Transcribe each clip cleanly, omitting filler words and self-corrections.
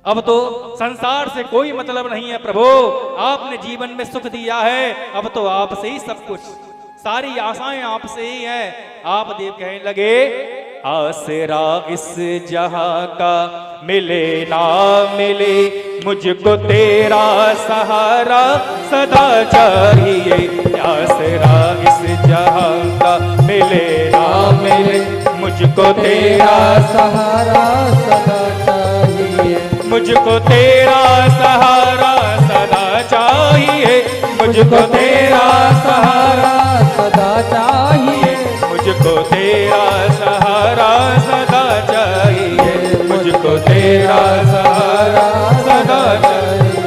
अब तो संसार से कोई मतलब नहीं है प्रभु, आपने जीवन में सुख दिया है, अब तो आपसे ही सब कुछ, सारी आशाएं आपसे ही है। आप देव कहने लगे, आसरा इस जहां का मिले ना मिले, मुझको तेरा सहारा सदा चाहिए। आसरा इस जहां का मिले ना मिले, मुझको तेरा सहारा सदा चाहिए, मुझको तेरा सहारा सदा चाहिए, मुझको तेरा सहारा सदा चाहिए, मुझको तेरा सहारा सदा चाहिए, मुझको तेरा सहारा सदा चाहिए।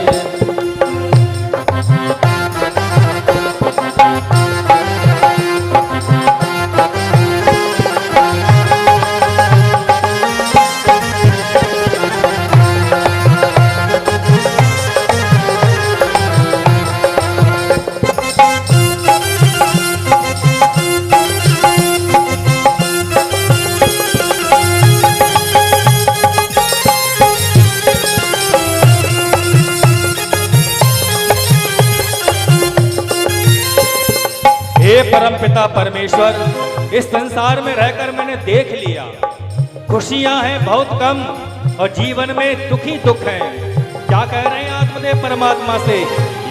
हे परमपिता परमेश्वर, इस संसार में रहकर मैंने देख लिया, खुशियां हैं बहुत कम और जीवन में दुख ही दुख है। क्या कह रहे हैं आत्मदेव परमात्मा से,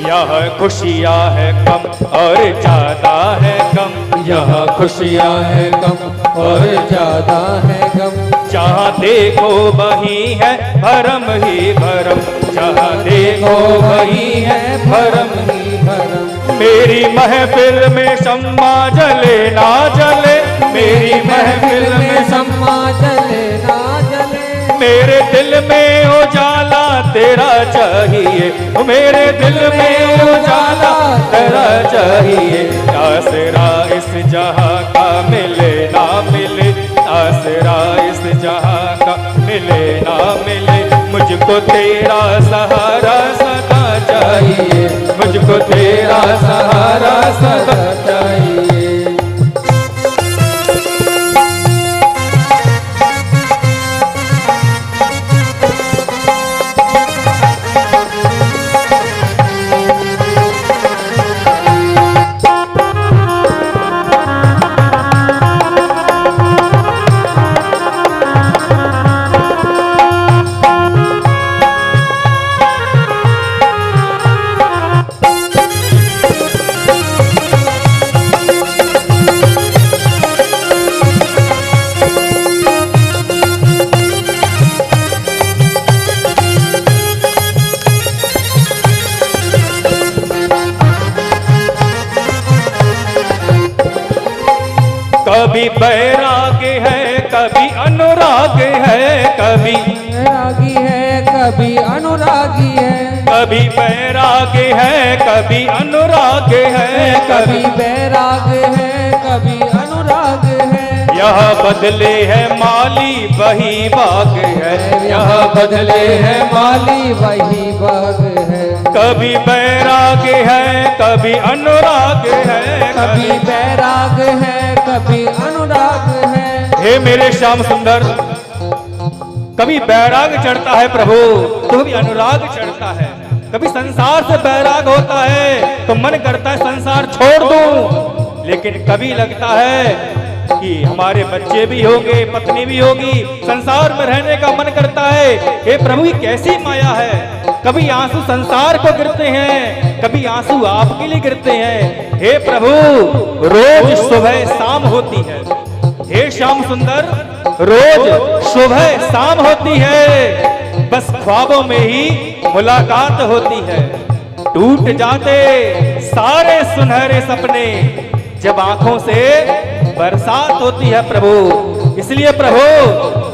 यह खुशियां है कम और ज्यादा है कम, यह खुशियाँ है कम और ज्यादा है गम, जहाँ देखो वही है भरम ही भरम, जहाँ देखो वही है भरम ही भरम। मेरी महफिल में शम्मा जले ना जले, मेरी महफिल में सम्मा जले ना जले, मेरे दिल में उजाला तेरा चाहिए, मेरे दिल में उजाला तेरा चाहिए। आसरा इस जहां का मिले ना मिले, आसरा इस जहां का मिले ना मिले, मुझको तेरा सहारा सदा चाहिए, मुझको तेरा सहारा सदा चाहिए। कभी बैराग है कभी अनुराग है, कभी बैरागी है कभी अनुरागी है, कभी बैराग है कभी अनुराग है, कभी बैराग है कभी अनुराग है, यह बदले है माली वही बाग है, यह बदले है माली वही बाग है, कभी बैराग है कभी अनुराग है, कभी बैराग है कभी अनुराग है। हे मेरे श्याम सुंदर, कभी बैराग चढ़ता है प्रभु तो कभी अनुराग चढ़ता है, कभी संसार से बैराग होता है तो मन करता है संसार छोड़ दूं, लेकिन कभी लगता है कि हमारे बच्चे भी होंगे, पत्नी भी होगी, संसार में रहने का मन करता है। हे प्रभु, ये कैसी माया है, कभी आंसू संसार को गिरते हैं, कभी आंसू आपके लिए गिरते हैं। हे प्रभु, रोज सुबह शाम होती है, हे श्याम सुंदर, रोज सुबह शाम होती है, बस ख्वाबों में ही मुलाकात होती है। टूट जाते सारे सुनहरे सपने जब आंखों से बरसात होती है प्रभु। इसलिए प्रभु,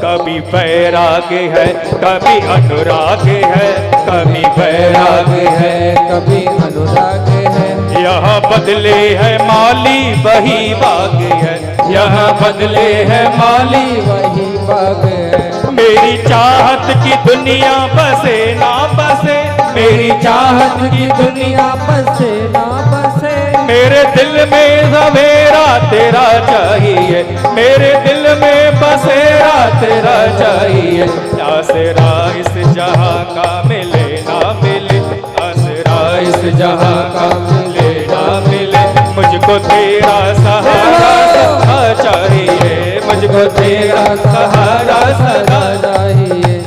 कभी बैराग है कभी अनुराग है, कभी बैराग है कभी अनुराग है, यहाँ बदले है माली वही बाग है, यहाँ बदले है माली वही बाग है। मेरी चाहत की दुनिया बसे ना बसे, मेरी चाहत की दुनिया बसे ना बसे, मेरे दिल में सवेरा तेरा चाहिए, मेरे दिल में बसेरा तेरा चाहिए। आसरा इस जहां का मिले ना मिले, आसरा इस जहां का मिले ना मिले, मुझको तेरा सहारा सदा चाहिए, मुझको तेरा सहारा सदा चाहिए।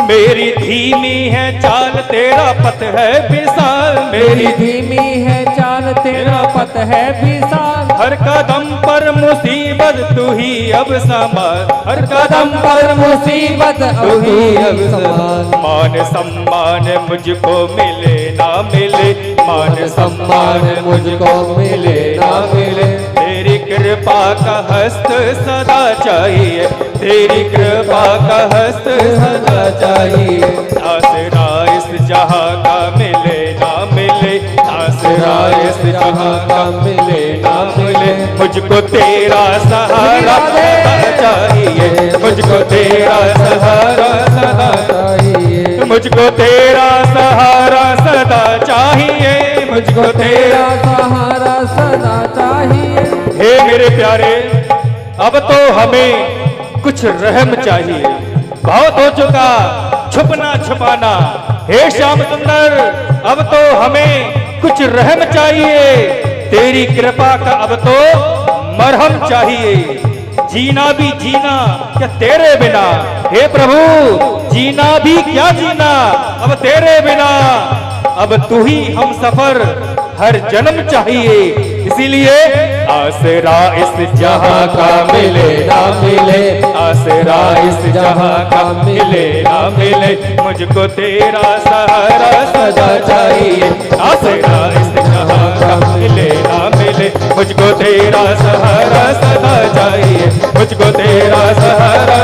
मेरी धीमी है चाल तेरा पथ है विशाल, मेरी धीमी है चाल तेरा पथ है विशाल, हर कदम पर मुसीबत तू ही अब संभाल, हर कदम पर मुसीबत तू ही अब संभाल। मान सम्मान मुझको मिले ना मिले, मान सम्मान मुझको मिले ना मिले, तेरी कृपा का हस्त सदा चाहिए, तेरी कृपा का हस्त सदा चाहिए, आसरा इस जहां का मिले ना मिले, आसरा इस जहां का मिले ना मिले, मुझको तेरा सहारा सदा चाहिए, मुझको तेरा सहारा सदा चाहिए, मुझको तेरा सहारा सदा चाहिए, मुझको तेरा सहारा सदा चाहिए। हे मेरे प्यारे, अब तो हमें कुछ रहम चाहिए, बहुत हो चुका छुपना छुपाना, हे श्याम सुंदर अब तो हमें कुछ रहम चाहिए, तेरी कृपा का अब तो मरहम चाहिए, जीना भी जीना क्या तेरे बिना, हे प्रभु जीना भी क्या जीना अब तेरे बिना, अब तू ही हम सफर हर जन्म चाहिए, इसीलिए आसरा इस जहां का मिले ना मिले, आसरा इस जहां का मिले ना मिले, मुझको तेरा सहारा सदा चाहिए, आसरा इस जहां का मिले ना मिले, मुझको तेरा सहारा सदा चाहिए, मुझको तेरा सहारा